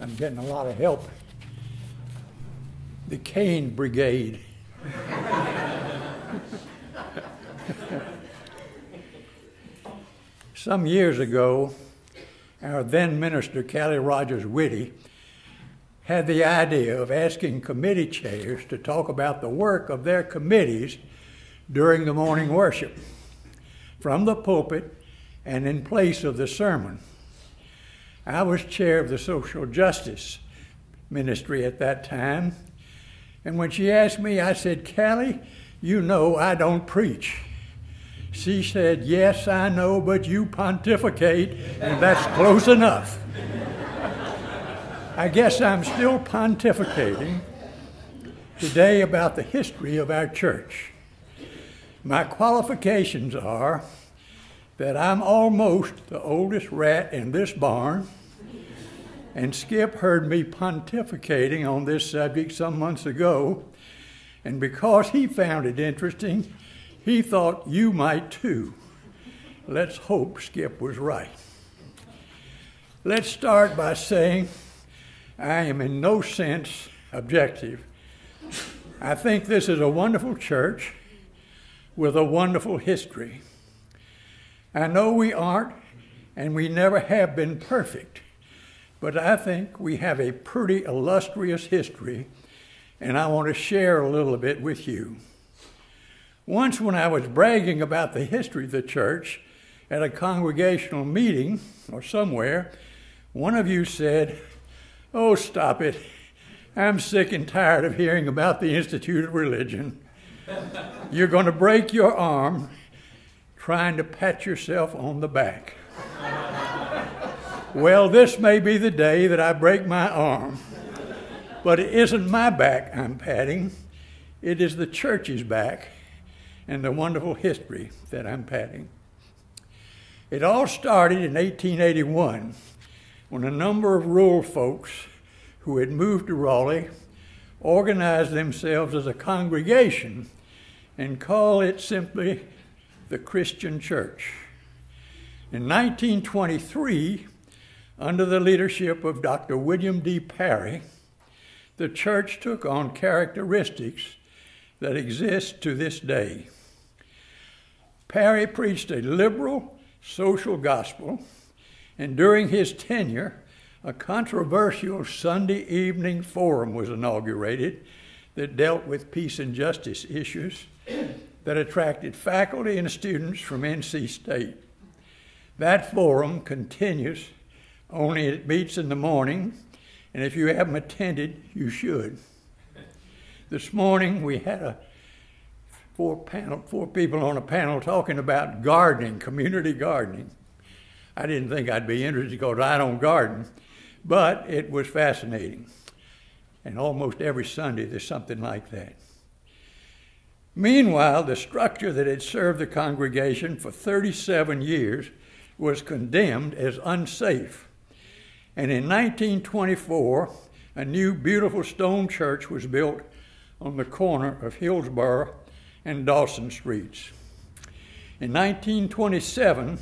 I'm getting a lot of help. The Cane Brigade. Some years ago, our then minister, Callie Rogers Whitty, had the idea of asking committee chairs to talk about the work of their committees during the morning worship, from the pulpit and in place of the sermon. I was chair of the social justice ministry at that time, and when she asked me, I said, "Callie, you know I don't preach." She said, "Yes, I know, but you pontificate, and that's close enough." I guess I'm still pontificating today about the history of our church. My qualifications are that I'm almost the oldest rat in this barn, and Skip heard me pontificating on this subject some months ago, and because he found it interesting, he thought you might too. Let's hope Skip was right. Let's start by saying I am in no sense objective. I think this is a wonderful church with a wonderful history. I know we aren't and we never have been perfect, but I think we have a pretty illustrious history, and I want to share a little bit with you. Once when I was bragging about the history of the church at a congregational meeting or somewhere, one of you said, "Oh, stop it. I'm sick and tired of hearing about the Institute of Religion. You're going to break your arm trying to pat yourself on the back." Well, this may be the day that I break my arm, but it isn't my back I'm patting. It is the church's back and the wonderful history that I'm patting. It all started in 1881 when a number of rural folks who had moved to Raleigh organized themselves as a congregation and called it simply the Christian Church. In 1923, under the leadership of Dr. William D. Parry, the church took on characteristics that exist to this day. Parry preached a liberal social gospel, and during his tenure, a controversial Sunday evening forum was inaugurated that dealt with peace and justice issues that attracted faculty and students from NC State. That forum continues, only it meets in the morning, and if you haven't attended, you should. This morning we had four people on a panel talking about gardening, community gardening. I didn't think I'd be interested because I don't garden, but it was fascinating. And almost every Sunday there's something like that. Meanwhile, the structure that had served the congregation for 37 years was condemned as unsafe. And in 1924, a new beautiful stone church was built on the corner of Hillsborough and Dawson Streets. In 1927,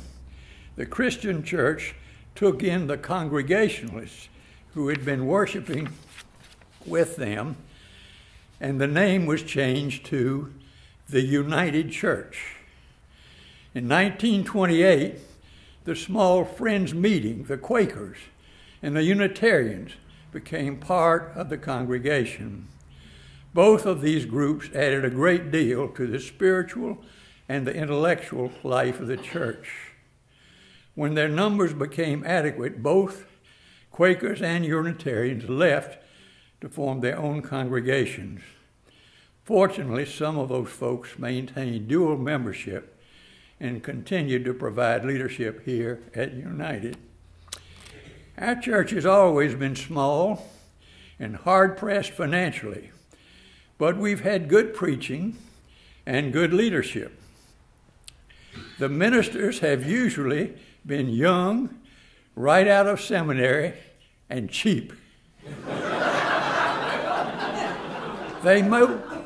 the Christian church took in the Congregationalists who had been worshiping with them, and the name was changed to the United Church. In 1928, the small Friends meeting, the Quakers, and the Unitarians became part of the congregation. Both of these groups added a great deal to the spiritual and the intellectual life of the church. When their numbers became adequate, both Quakers and Unitarians left to form their own congregations. Fortunately, some of those folks maintained dual membership and continued to provide leadership here at United. Our church has always been small and hard-pressed financially, but we've had good preaching and good leadership. The ministers have usually been young, right out of seminary, and cheap.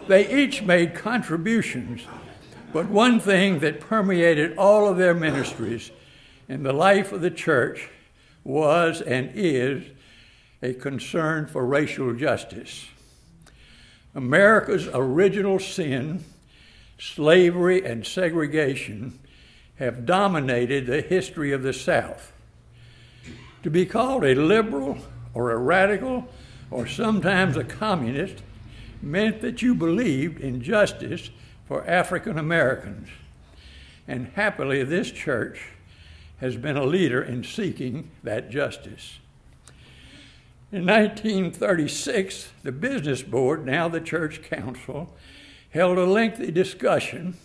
They each made contributions, but one thing that permeated all of their ministries in the life of the church was and is a concern for racial justice. America's original sin, slavery and segregation, have dominated the history of the South. To be called a liberal or a radical or sometimes a communist meant that you believed in justice for African Americans. And happily, this church has been a leader in seeking that justice. In 1936, the Business Board, now the Church Council, held a lengthy discussion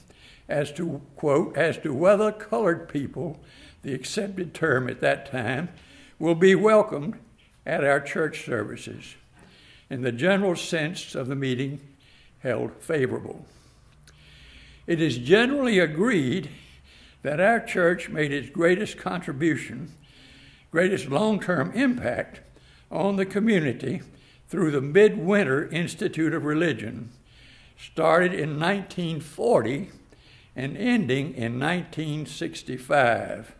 as to, quote, as to whether colored people, the accepted term at that time, will be welcomed at our church services. And the general sense of the meeting held favorable. It is generally agreed that our church made its greatest contribution, greatest long-term impact on the community through the Midwinter Institute of Religion, started in 1940 and ending in 1965.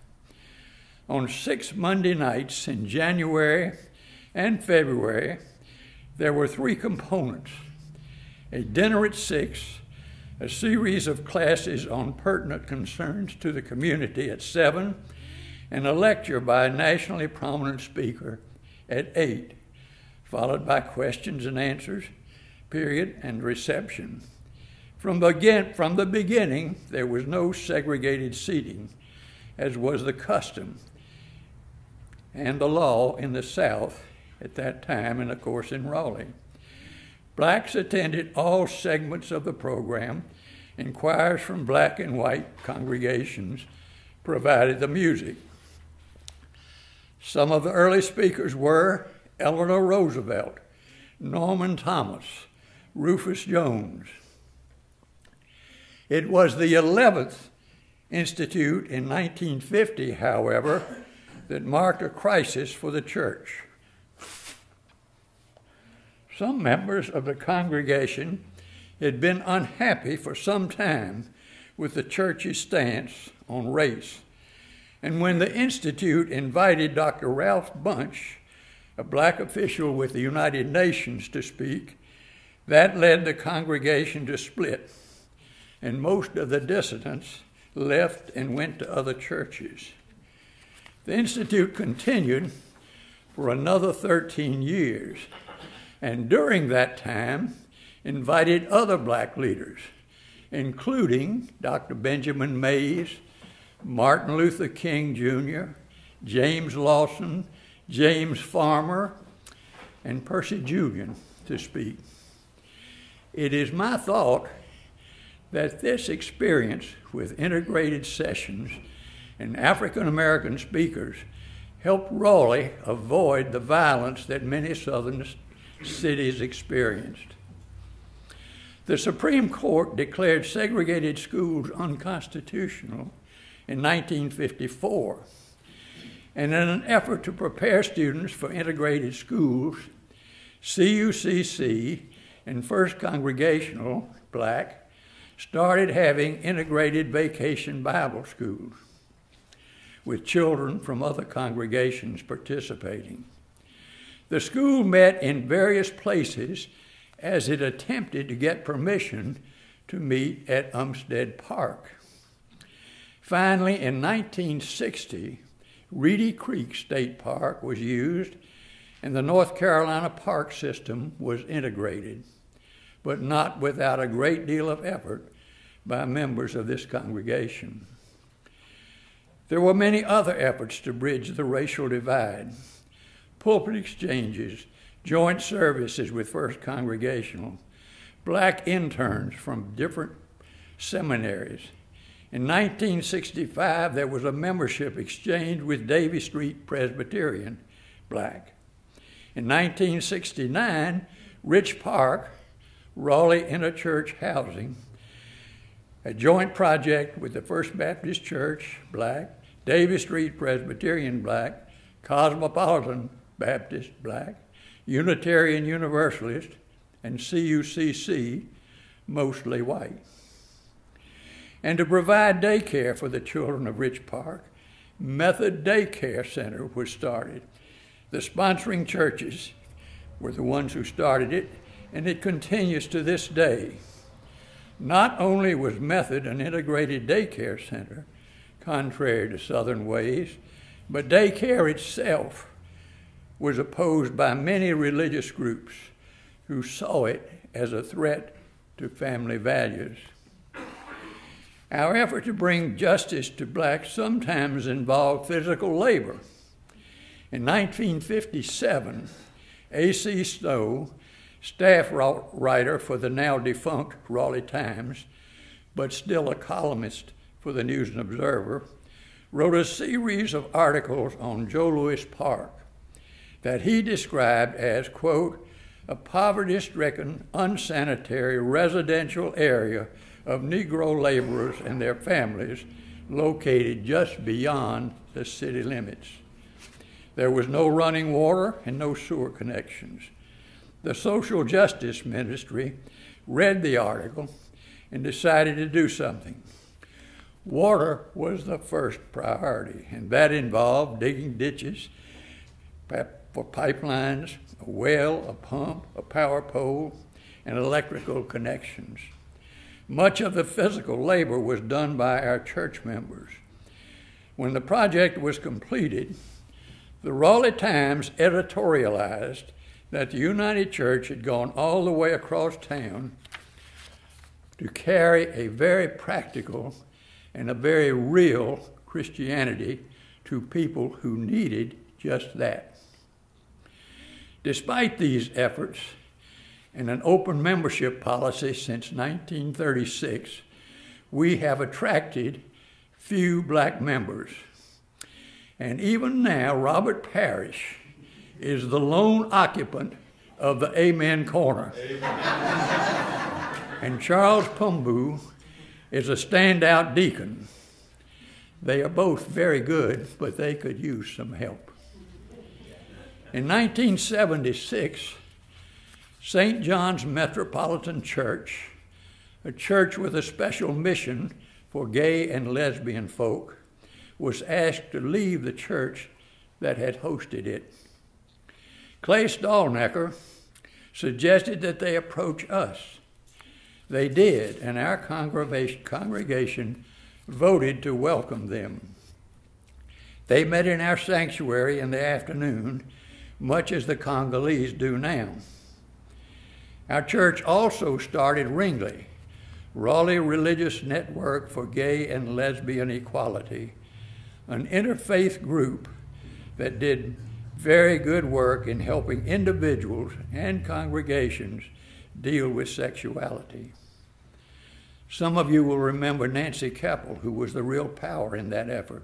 On 6 Monday nights in January and February, there were 3 components: a dinner at 6, a series of classes on pertinent concerns to the community at 7, and a lecture by a nationally prominent speaker at 8, followed by questions and answers, period, and reception. From the beginning, there was no segregated seating, as was the custom and the law in the South at that time, and of course in Raleigh. Blacks attended all segments of the program, and choirs from black and white congregations provided the music. Some of the early speakers were Eleanor Roosevelt, Norman Thomas, Rufus Jones. It was the 11th institute in 1950, however, that marked a crisis for the church. Some members of the congregation had been unhappy for some time with the church's stance on race. And when the Institute invited Dr. Ralph Bunch, a black official with the United Nations, to speak, that led the congregation to split, and most of the dissidents left and went to other churches. The Institute continued for another 13 years, and during that time invited other black leaders, including Dr. Benjamin Mays, Martin Luther King Jr., James Lawson, James Farmer, and Percy Julian to speak. It is my thought that this experience with integrated sessions and African American speakers helped Raleigh avoid the violence that many southern cities experienced. The Supreme Court declared segregated schools unconstitutional in 1954. And in an effort to prepare students for integrated schools, CUCC and First Congregational, black, started having integrated vacation Bible schools with children from other congregations participating. The school met in various places as it attempted to get permission to meet at Umstead Park. Finally, in 1960, Reedy Creek State Park was used, and the North Carolina park system was integrated, but not without a great deal of effort by members of this congregation. There were many other efforts to bridge the racial divide: pulpit exchanges, joint services with First Congregational, black interns from different seminaries. In 1965, there was a membership exchange with Davie Street Presbyterian, black. In 1969, Rich Park, Raleigh Interchurch Housing, a joint project with the First Baptist Church, black, Davie Street Presbyterian, black, Cosmopolitan Baptist, black, Unitarian Universalist, and CUCC, mostly white. And to provide daycare for the children of Rich Park, Method Daycare Center was started. The sponsoring churches were the ones who started it, and it continues to this day. Not only was Method an integrated daycare center, contrary to Southern ways, but daycare itself was opposed by many religious groups who saw it as a threat to family values. Our effort to bring justice to blacks sometimes involved physical labor. In 1957, A.C. Stowe, staff writer for the now defunct Raleigh Times, but still a columnist for the News and Observer, wrote a series of articles on Joe Louis Park that he described as, quote, a poverty-stricken, unsanitary residential area of Negro laborers and their families located just beyond the city limits. There was no running water and no sewer connections. The Social Justice Ministry read the article and decided to do something. Water was the first priority, and that involved digging ditches for pipelines, a well, a pump, a power pole, and electrical connections. Much of the physical labor was done by our church members. When the project was completed, the Raleigh Times editorialized that the United Church had gone all the way across town to carry a very practical and a very real Christianity to people who needed just that. Despite these efforts and an open membership policy since 1936, we have attracted few black members. And even now, Robert Parrish is the lone occupant of the Amen Corner. Amen. And Charles Pumbu is a standout deacon. They are both very good, but they could use some help. In 1976, St. John's Metropolitan Church, a church with a special mission for gay and lesbian folk, was asked to leave the church that had hosted it. Clay Stallnecker suggested that they approach us. They did, and our congregation voted to welcome them. They met in our sanctuary in the afternoon, much as the Congolese do now. Our church also started Ringley, Raleigh Religious Network for Gay and Lesbian Equality, an interfaith group that did very good work in helping individuals and congregations deal with sexuality. Some of you will remember Nancy Keppel, who was the real power in that effort.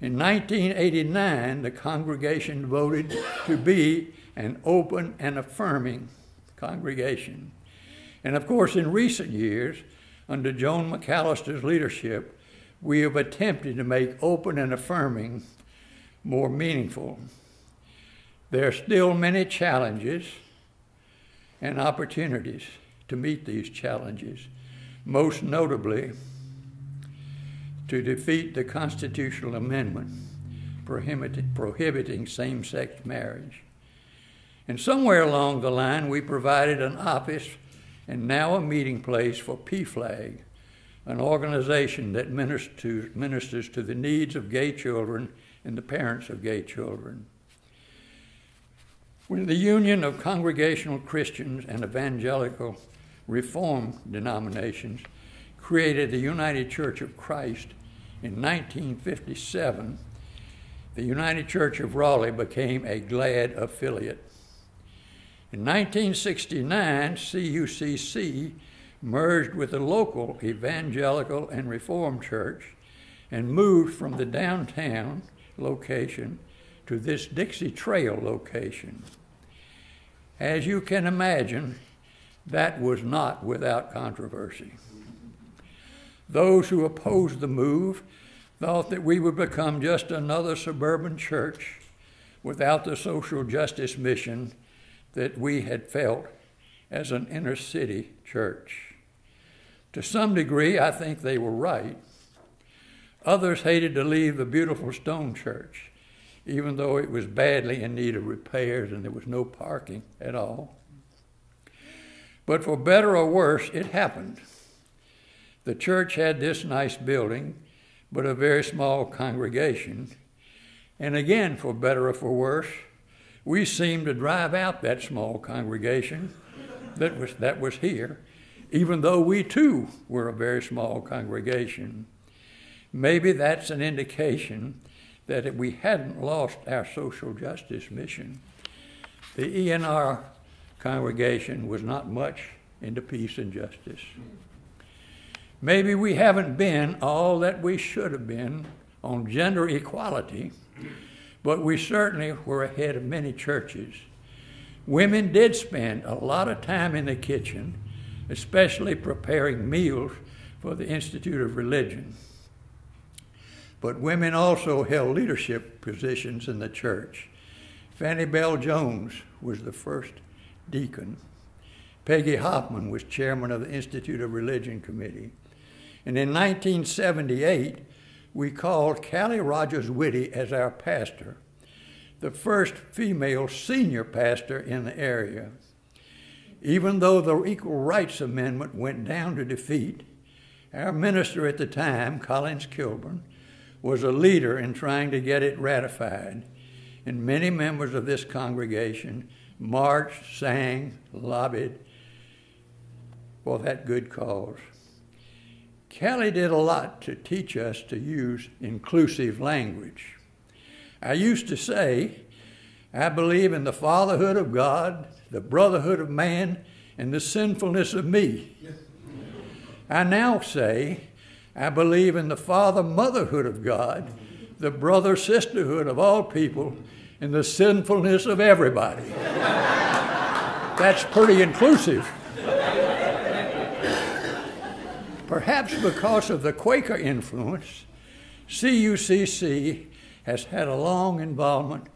In 1989, the congregation voted to be an open and affirming congregation. And of course, in recent years, under Joan McAllister's leadership, we have attempted to make open and affirming more meaningful. There are still many challenges and opportunities to meet these challenges, most notably to defeat the constitutional amendment prohibiting same-sex marriage. And somewhere along the line, we provided an office and now a meeting place for PFLAG, an organization that ministers to the needs of gay children and the parents of gay children. When the Union of Congregational Christians and Evangelical Reform denominations created the United Church of Christ in 1957, the United Church of Raleigh became a GLAD affiliate. In 1969, CUCC merged with the local Evangelical and Reformed Church and moved from the downtown location to this Dixie Trail location. As you can imagine, that was not without controversy. Those who opposed the move thought that we would become just another suburban church without the social justice mission that we had felt as an inner city church. To some degree, I think they were right. Others hated to leave the beautiful stone church even though it was badly in need of repairs and there was no parking at all. But for better or worse, it happened. The church had this nice building, but a very small congregation. And again, for better or for worse, we seemed to drive out that small congregation that was here, even though we too were a very small congregation. Maybe that's an indication that we hadn't lost our social justice mission. The ENR congregation was not much into peace and justice. Maybe we haven't been all that we should have been on gender equality, but we certainly were ahead of many churches. Women did spend a lot of time in the kitchen, especially preparing meals for the Institute of Religion. But women also held leadership positions in the church. Fannie Bell Jones was the first deacon. Peggy Hoffman was chairman of the Institute of Religion Committee. And in 1978, we called Callie Rogers Whitty as our pastor, the first female senior pastor in the area. Even though the Equal Rights Amendment went down to defeat, our minister at the time, Collins Kilburn, was a leader in trying to get it ratified, and many members of this congregation marched, sang, lobbied for that good cause. Callie did a lot to teach us to use inclusive language. I used to say, I believe in the fatherhood of God, the brotherhood of man, and the sinfulness of me. I now say, I believe in the father-motherhood of God, the brother-sisterhood of all people, and the sinfulness of everybody. That's pretty inclusive. Perhaps because of the Quaker influence, CUCC has had a long involvement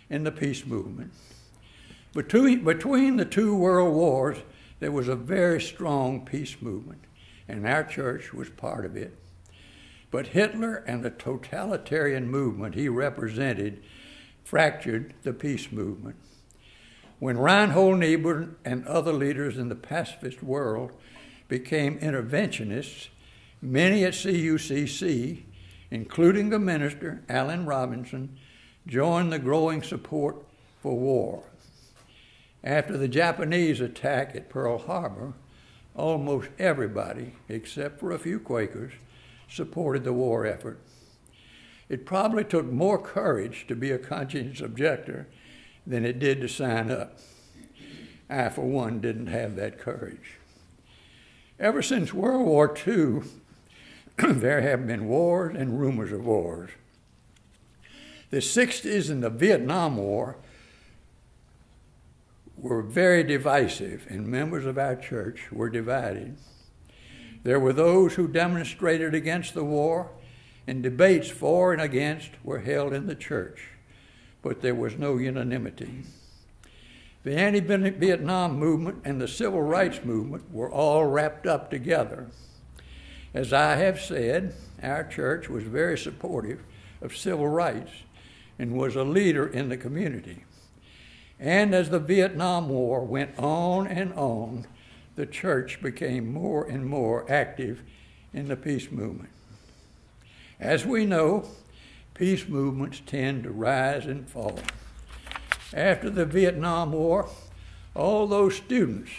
in the peace movement. Between the two world wars, there was a very strong peace movement, and our church was part of it. But Hitler and the totalitarian movement he represented fractured the peace movement. When Reinhold Niebuhr and other leaders in the pacifist world became interventionists, many at CUCC, including the minister, Allen Robinson, joined the growing support for war. After the Japanese attack at Pearl Harbor, almost everybody, except for a few Quakers, supported the war effort. It probably took more courage to be a conscientious objector than it did to sign up. I, for one, didn't have that courage. Ever since World War II, there have been wars and rumors of wars. The 60s and the Vietnam War were very divisive, and members of our church were divided. There were those who demonstrated against the war, and debates for and against were held in the church, but there was no unanimity. The anti-Vietnam movement and the civil rights movement were all wrapped up together. As I have said, our church was very supportive of civil rights and was a leader in the community. And as the Vietnam War went on, the church became more and more active in the peace movement. As we know, peace movements tend to rise and fall. After the Vietnam War, all those students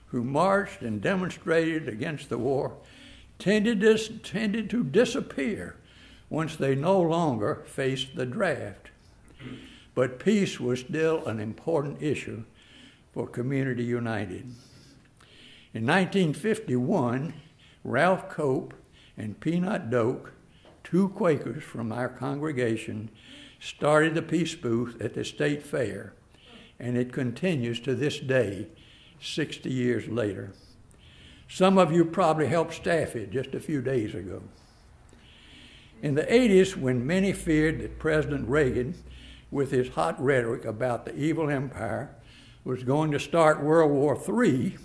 who marched and demonstrated against the war tended to disappear once they no longer faced the draft. But peace was still an important issue for Community United. In 1951, Ralph Cope and Peanut Doak, two Quakers from our congregation, started the peace booth at the State Fair, and it continues to this day, 60 years later. Some of you probably helped staff it just a few days ago. In the 80s, when many feared that President Reagan, with his hot rhetoric about the evil empire, was going to start World War III,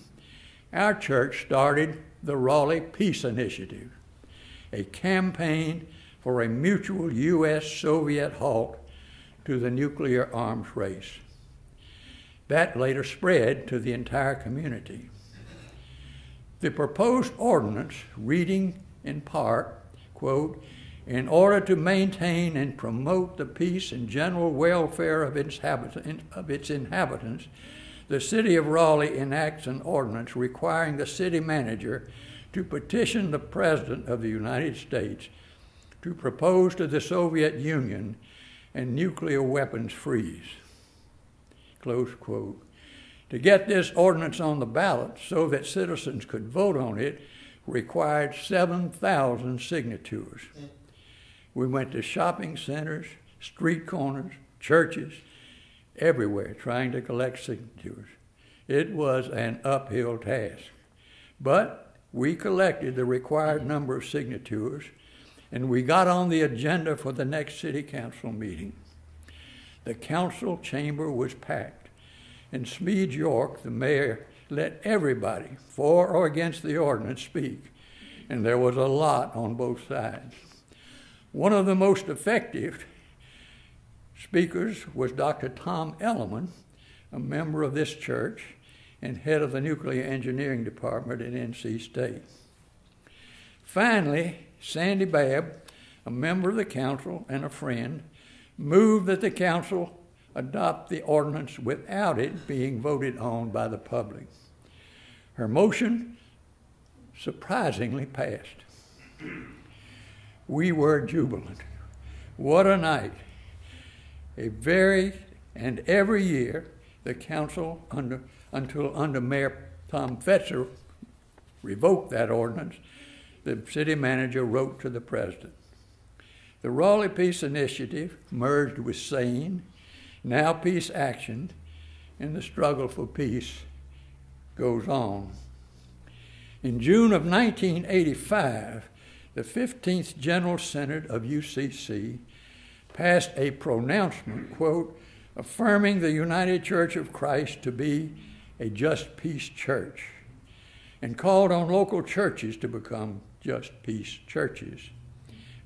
our church started the Raleigh Peace Initiative, a campaign for a mutual U.S.-Soviet halt to the nuclear arms race. That later spread to the entire community. The proposed ordinance, reading in part, quote, "In order to maintain and promote the peace and general welfare of its inhabitants, the city of Raleigh enacts an ordinance requiring the city manager to petition the President of the United States to propose to the Soviet Union a nuclear weapons freeze," close quote. To get this ordinance on the ballot so that citizens could vote on it required 7,000 signatures. We went to shopping centers, street corners, churches, everywhere trying to collect signatures. It was an uphill task. But we collected the required number of signatures, and we got on the agenda for the next city council meeting. The council chamber was packed, and Smead York, the mayor, let everybody, for or against the ordinance, speak, and there was a lot on both sides. One of the most effective speakers was Dr. Tom Elliman, a member of this church and head of the nuclear engineering department at NC State. Finally, Sandy Babb, a member of the council and a friend, moved that the council adopt the ordinance without it being voted on by the public. Her motion surprisingly passed. We were jubilant. What a night. Every year, the council, until under Mayor Tom Fetzer revoked that ordinance, the city manager wrote to the president. The Raleigh Peace Initiative merged with SANE, now Peace Action, and the struggle for peace goes on. In June of 1985, the 15th General Synod of UCC passed a pronouncement, quote, affirming the United Church of Christ to be a just peace church, and called on local churches to become just peace churches.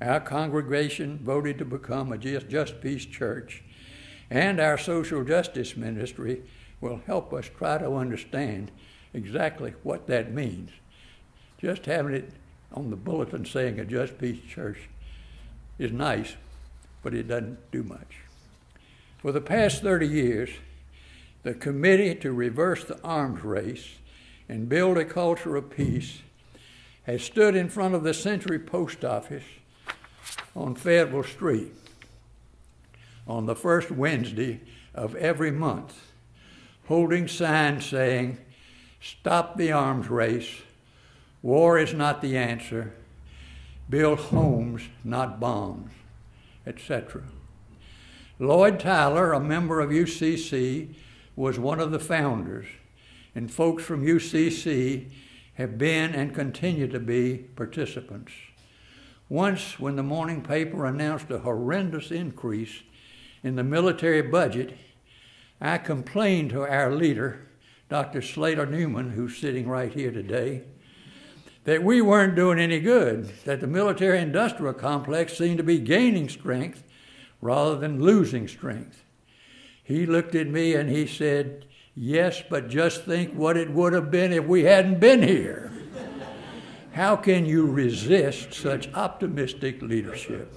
Our congregation voted to become a just peace church, and our social justice ministry will help us try to understand exactly what that means. Just having it on the bulletin saying a just peace church is nice, but it doesn't do much. For the past 30 years, the Committee to Reverse the Arms Race and Build a Culture of Peace has stood in front of the Century Post Office on Fayetteville Street on the first Wednesday of every month, holding signs saying, "Stop the arms race, war is not the answer, build homes, not bombs," etc. Lloyd Tyler, a member of UCC, was one of the founders, and folks from UCC have been and continue to be participants. Once, when the morning paper announced a horrendous increase in the military budget, I complained to our leader, Dr. Slater Newman, who's sitting right here today, that we weren't doing any good, that the military-industrial complex seemed to be gaining strength rather than losing strength. He looked at me and he said, "Yes, but just think what it would have been if we hadn't been here." How can you resist such optimistic leadership?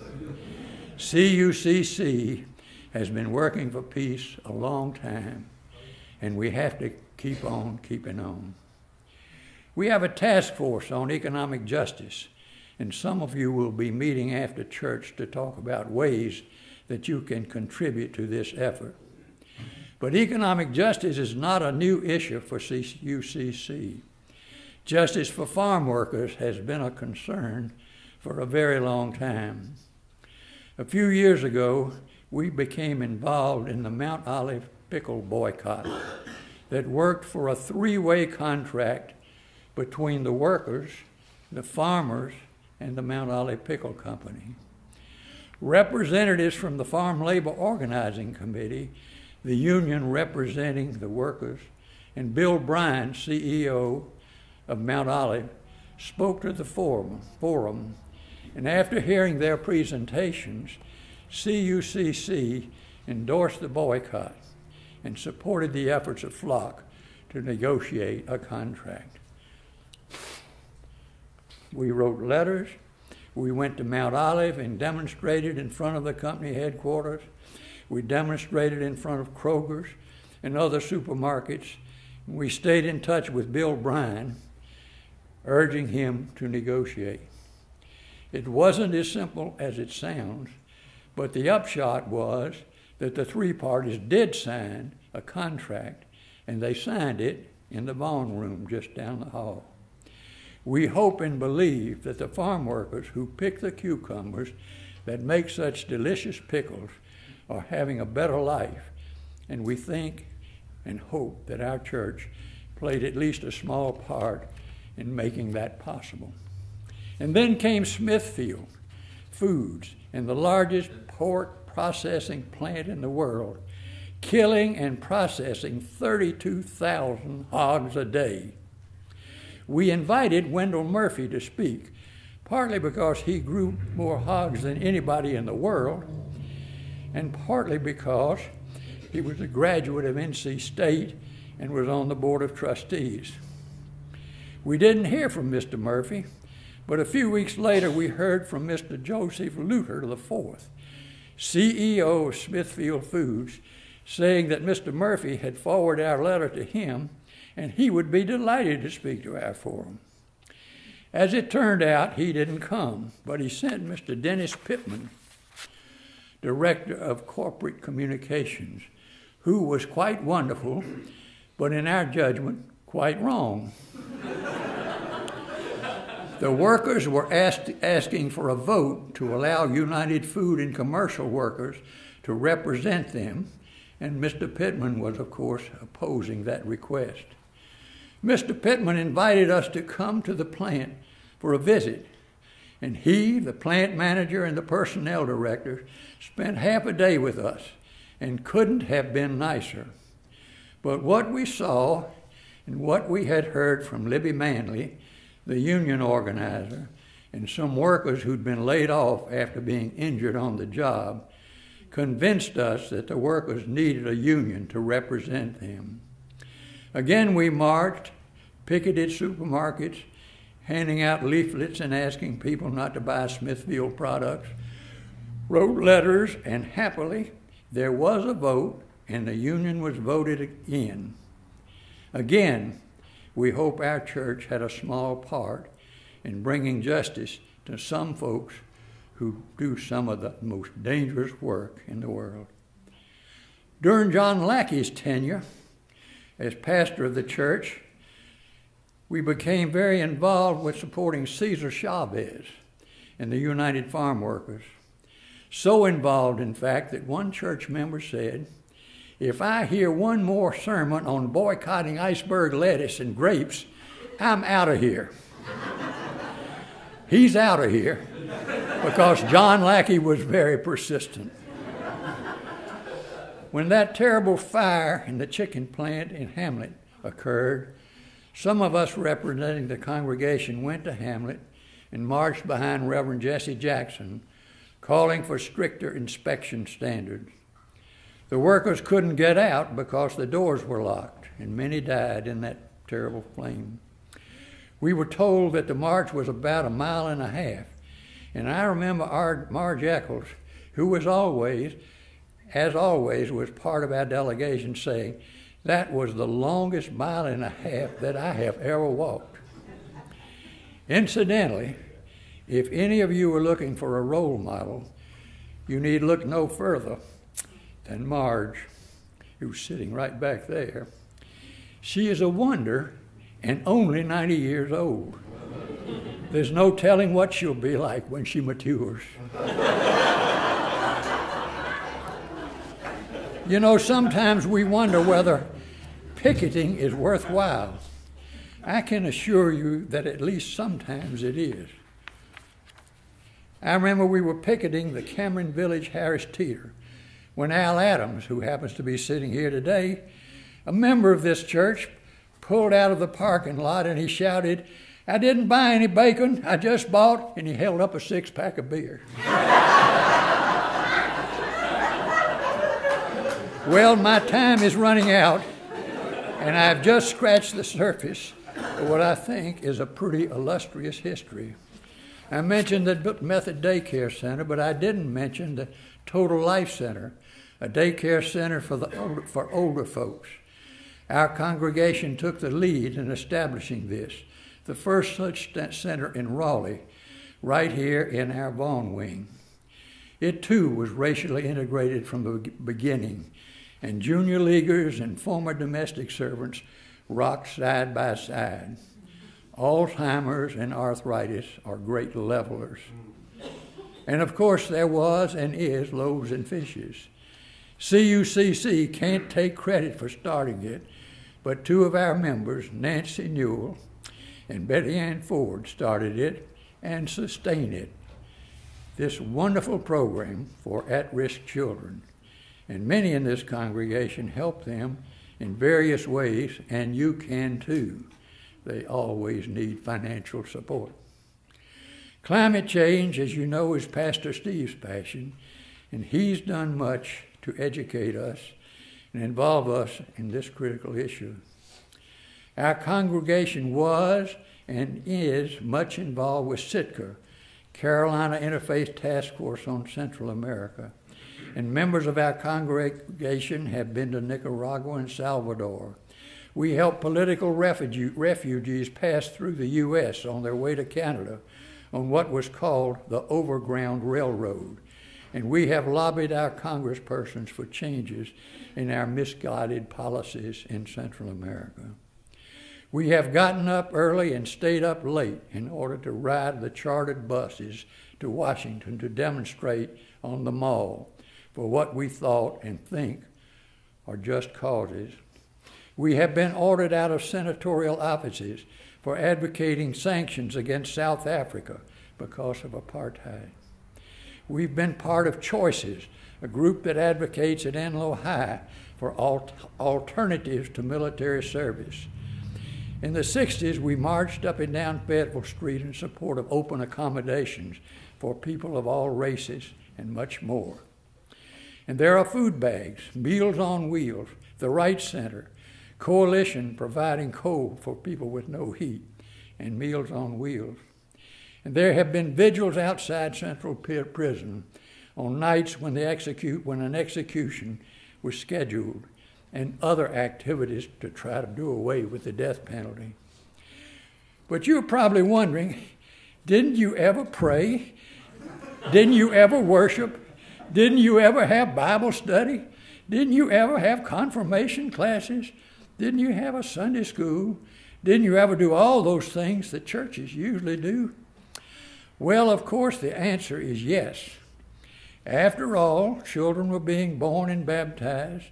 CUCC has been working for peace a long time, and we have to keep on keeping on. We have a task force on economic justice, and some of you will be meeting after church to talk about ways that you can contribute to this effort. But economic justice is not a new issue for UCC. Justice for farm workers has been a concern for a very long time. A few years ago, we became involved in the Mount Olive pickle boycott that worked for a three-way contract between the workers, the farmers, and the Mount Olive Pickle Company. Representatives from the Farm Labor Organizing Committee, the union representing the workers, and Bill Bryan, CEO of Mount Olive, spoke to the forum, and after hearing their presentations, CUCC endorsed the boycott and supported the efforts of Flock to negotiate a contract. We wrote letters. We went to Mount Olive and demonstrated in front of the company headquarters. We demonstrated in front of Kroger's and other supermarkets. We stayed in touch with Bill Bryan, urging him to negotiate. It wasn't as simple as it sounds, but the upshot was that the three parties did sign a contract, and they signed it in the ballroom just down the hall. We hope and believe that the farm workers who pick the cucumbers that make such delicious pickles are having a better life, and we think and hope that our church played at least a small part in making that possible. And then came Smithfield Foods, and the largest pork processing plant in the world, killing and processing 32,000 hogs a day. We invited Wendell Murphy to speak, partly because he grew more hogs than anybody in the world, and partly because he was a graduate of NC State and was on the Board of Trustees. We didn't hear from Mr. Murphy, but a few weeks later we heard from Mr. Joseph Luther IV, CEO of Smithfield Foods, saying that Mr. Murphy had forwarded our letter to him and he would be delighted to speak to our forum. As it turned out, he didn't come, but he sent Mr. Dennis Pittman, Director of Corporate Communications, who was quite wonderful, but in our judgment, quite wrong. The workers were asking for a vote to allow United Food and Commercial Workers to represent them, and Mr. Pittman was, of course, opposing that request. Mr. Pittman invited us to come to the plant for a visit, and he, the plant manager, and the personnel director spent half a day with us and couldn't have been nicer. But what we saw and what we had heard from Libby Manley, the union organizer, and some workers who'd been laid off after being injured on the job, convinced us that the workers needed a union to represent them. Again, we marched, picketed supermarkets, handing out leaflets and asking people not to buy Smithfield products, wrote letters, and happily, there was a vote, and the union was voted in. Again, we hope our church had a small part in bringing justice to some folks who do some of the most dangerous work in the world. During John Lackey's tenure as pastor of the church, we became very involved with supporting Cesar Chavez and the United Farm Workers. So involved, in fact, that one church member said, "If I hear one more sermon on boycotting iceberg lettuce and grapes, I'm out of here." He's out of here because John Lackey was very persistent. When that terrible fire in the chicken plant in Hamlet occurred, some of us representing the congregation went to Hamlet and marched behind Reverend Jesse Jackson, calling for stricter inspection standards. The workers couldn't get out because the doors were locked, and many died in that terrible flame. We were told that the march was about 1.5 miles, and I remember Marge Eccles, who was always, was part of our delegation, saying, "That was the longest 1.5 miles that I have ever walked." Incidentally, if any of you are looking for a role model, you need look no further than Marge, who's sitting right back there. She is a wonder and only 90 years old. There's no telling what she'll be like when she matures. You know, sometimes we wonder whether picketing is worthwhile. I can assure you that at least sometimes it is. I remember we were picketing the Cameron Village Harris Teeter when Al Adams, who happens to be sitting here today, a member of this church, pulled out of the parking lot and he shouted, "I didn't buy any bacon, I just bought," and he held up a 6-pack of beer. Well, my time is running out, and I've just scratched the surface of what I think is a pretty illustrious history. I mentioned the Method Daycare Center, but I didn't mention the Total Life Center, a daycare center for older folks. Our congregation took the lead in establishing this, the first such center in Raleigh, right here in our Vaughan wing. It too was racially integrated from the beginning, and junior leaguers and former domestic servants rocked side by side. Alzheimer's and arthritis are great levelers. And of course there was and is loaves and fishes. CUCC can't take credit for starting it, but two of our members, Nancy Newell and Betty Ann Ford, started it and sustain it. This wonderful program for at-risk children. And many in this congregation help them in various ways, and you can too. They always need financial support. Climate change, as you know, is Pastor Steve's passion, and he's done much to educate us and involve us in this critical issue. Our congregation was and is much involved with CUCC, Carolina Interfaith Task Force on Central America, and members of our congregation have been to Nicaragua and Salvador. We help political refugees pass through the U.S. on their way to Canada on what was called the Overground Railroad, and we have lobbied our congresspersons for changes in our misguided policies in Central America. We have gotten up early and stayed up late in order to ride the chartered buses to Washington to demonstrate on the Mall for what we thought and think are just causes. We have been ordered out of senatorial offices for advocating sanctions against South Africa because of apartheid. We've been part of Choices, a group that advocates at Enloe High for alternatives to military service. In the 60s, we marched up and down Fayetteville Street in support of open accommodations for people of all races and much more. And there are food bags, Meals on Wheels, the Right Center, Coalition providing coal for people with no heat, and Meals on Wheels. And there have been vigils outside Central Prison on nights when an execution was scheduled, and other activities to try to do away with the death penalty. But you're probably wondering, didn't you ever pray? Didn't you ever worship? Didn't you ever have Bible study? Didn't you ever have confirmation classes? Didn't you have a Sunday school? Didn't you ever do all those things that churches usually do? Well, of course, the answer is yes. After all, children were being born and baptized,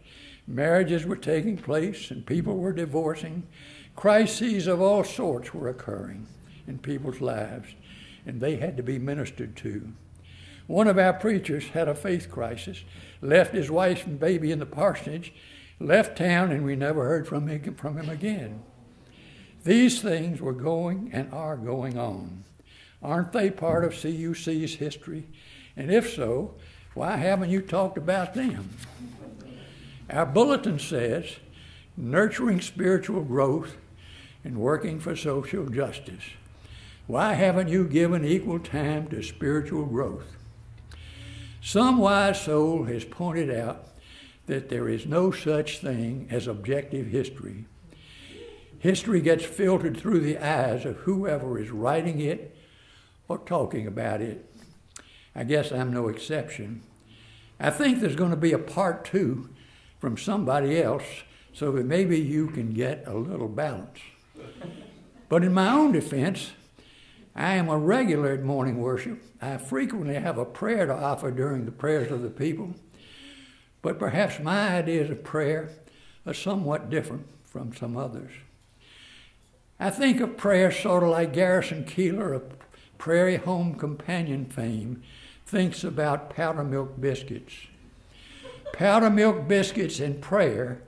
marriages were taking place, and people were divorcing. Crises of all sorts were occurring in people's lives, and they had to be ministered to. One of our preachers had a faith crisis, left his wife and baby in the parsonage, left town, and we never heard from him again. These things were going and are going on. Aren't they part of CUC's history? And if so, why haven't you talked about them? Our bulletin says, nurturing spiritual growth and working for social justice. Why haven't you given equal time to spiritual growth? Some wise soul has pointed out that there is no such thing as objective history. History gets filtered through the eyes of whoever is writing it or talking about it. I guess I'm no exception. I think there's going to be a part 2 from somebody else so that maybe you can get a little balance. But in my own defense, I am a regular at morning worship. I frequently have a prayer to offer during the prayers of the people, but perhaps my ideas of prayer are somewhat different from some others. I think of prayer sort of like Garrison Keillor of Prairie Home Companion fame thinks about powder milk biscuits. Powder milk biscuits in prayer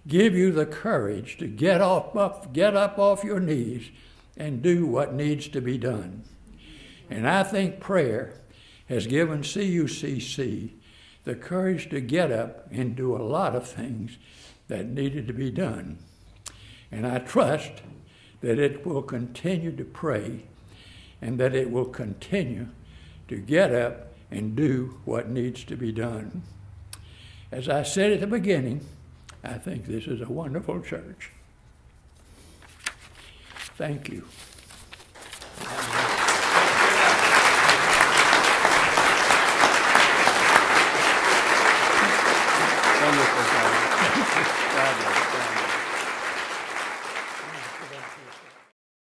give you the courage to get up off your knees and do what needs to be done. And I think prayer has given CUCC the courage to get up and do a lot of things that needed to be done. And I trust that it will continue to pray and that it will continue to get up and do what needs to be done. As I said at the beginning, I think this is a wonderful church. Thank you.